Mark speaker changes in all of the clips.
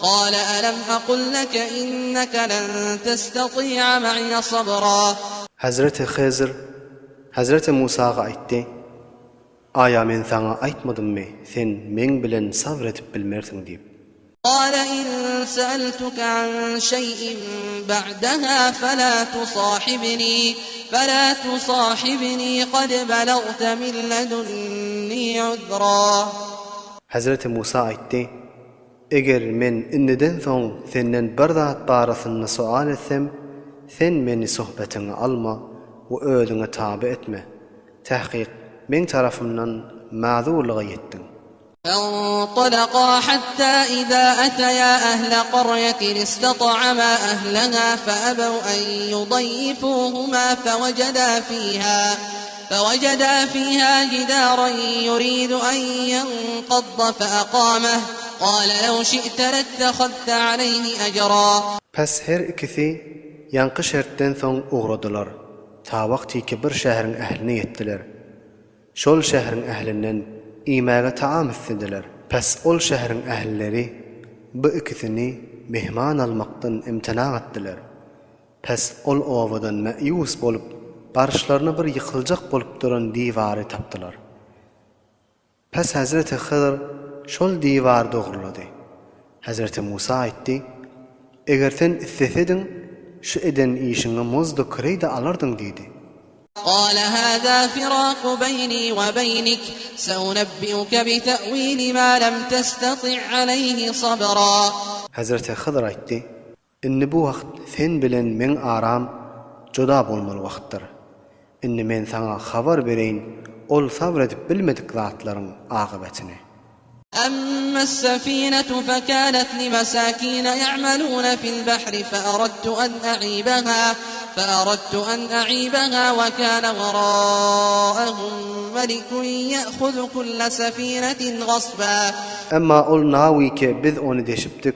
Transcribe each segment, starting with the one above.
Speaker 1: قال ألم أقل لك إنك لن تستطيع معي صبرا.
Speaker 2: Hazreti Musa'ga aytdi: Aya men sana aytmadymmy sen men bilen sabretip bilmersiň diýip.
Speaker 1: قال إن سألتك عن شيء بعدها فلا تصاحبني قد بلغت من لدني عذرا.
Speaker 2: Hazreti Musa aytdi: Eger men indiden soň senden bir zat barasyny sual etsem, sen meni sohbetiňe alma we özüňe tabe etme. Tahqiq men tarafymdan ma'zurlyga yetdiň.
Speaker 1: فانطلقا حتى إذا أتيا أهل قرية استطعما أهلها فأبوا أن يضيفوهما فوجدا فيها جدارا يريد أن ينقض فأقامه قال لو شئت لاتخذت عليه أجرا.
Speaker 2: Pes her ikisi yanqı şertden soň uğradylar. Ta wagty ki bir şähriň ähline yetdiler. Şol şähriň ählinden imäge taam istediler. Pes ol şähriň ählileri bu ikisini mehman almakdan imtina etdiler. Pes ol owadan ma'yus bolup barışlaryna bir ýykyljak bolup duran diwary tapdylar. Pes Hazreti Hızır şol diwary dogrulady. Hazreti Musa aýtdy: Eger sen istesedin şu eden işini muzdu kireyde alardın diýdi.
Speaker 1: قال هذا فراق بيني وبينك سأنبئك بتأويل ما لم تستطع عليه صبرا.
Speaker 2: Hazreti Hızır aýtdy: Inni bu wagt sen bilen men aram joda bolmaly wagtdyr. Inni men sana habar bereýin ol sabredip bilmedik zatlaryň agybatini.
Speaker 1: أما السفينة فكانت لمساكين يعملون في البحر فأردت أن أعيبها وكان وراءهم ملك يأخذ كل سفينة غصبا.
Speaker 2: أما ol nawy ki biz onu deşipdik.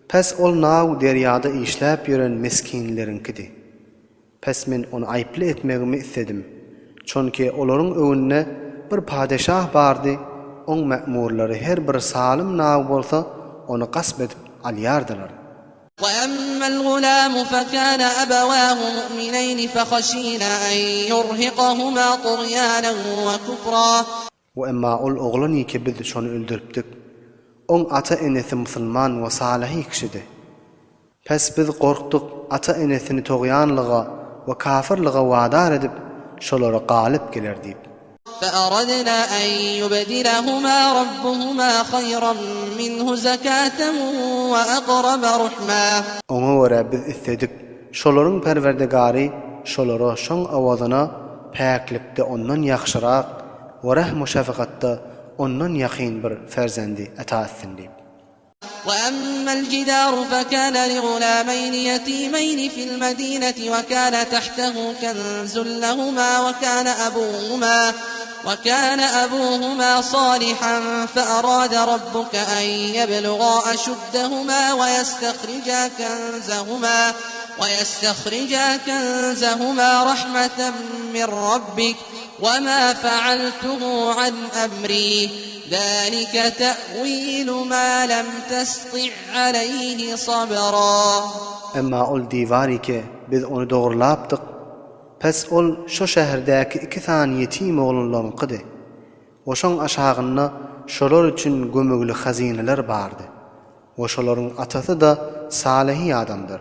Speaker 2: Pes ol naw derýada işläp ýören meskinlerinkidi. Pes men onu aýply etmegimi istedim. Çonki olaryň öwünde bir padeşah bardy. On ma'murlary her bir salim naw bolsa onu gasp edip alýardylar.
Speaker 1: وأما الغلام فكان أبواه مؤمنين فخشينا أن يرهقهما طغيانا وكفرا.
Speaker 2: وأما oğlan ki biz şonu öldüripdik. On ata enesi musulman we salih kişidi. Pes biz gorkdyk ata enesini toğyanlyga we kafirlyga wadar edip şolara galip geler diýip.
Speaker 1: فأردنا أن يبدلهما ربهما خيرا منه زكاة وأقرب رحما.
Speaker 2: Oňa görä biz istedik şolaryň perwerdegary şolara şoň awazyna päklikde ondan ýaxşyrak we rahm we şefakatda ondan ýakyn bir ferzendi ata etsin diýip.
Speaker 1: وأما الجدار فكان لغلامين يتيمين في المدينة وكان تحته كنز لهما وكان أبوهما صالحا فأراد ربك أن يبلغا أشدهما ويستخرجا كنزهما رحمة من ربك وما فعلته عن أمري ذلك تأويل ما لم تستطع عليه صبرا.
Speaker 2: Emma ol diýwary ki biz onu dogrulapdyk. Pes ol şo şäherdäki 2 tane ýetim oğlanlaryňkydy. Oşoň aşagyna şolar üçin gömügli hazineler bardy. Oşolaryň atasy da salihi adamdyr.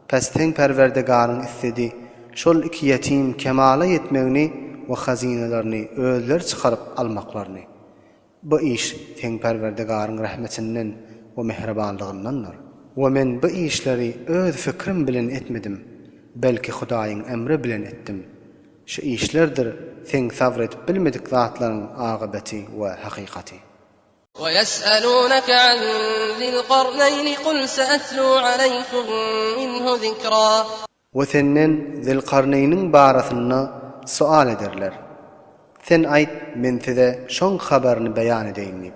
Speaker 2: Pes teň perwerdegaryň istedi şol 2 ýetim kemala ýetmegini we hazinelerini özleri çykaryp almaklaryny. Bu iş teň perwerdegaryň rahmetinden we mehribanlygyndandyr. We men bu işleri öz fikrim bilen etmedim. Belki Hudaýyň emri bilen etdim. Şu işlerdir sen sabretip bilmedik zatlaryň agybaty we hakykati.
Speaker 1: ويسألونك عن ذي القرنين قل سأتلو عليكم منه ذكرا.
Speaker 2: وثنن ذي القرنين barasyna sual ederler. Sen ayt men size şoň habaryny beýan edeyim.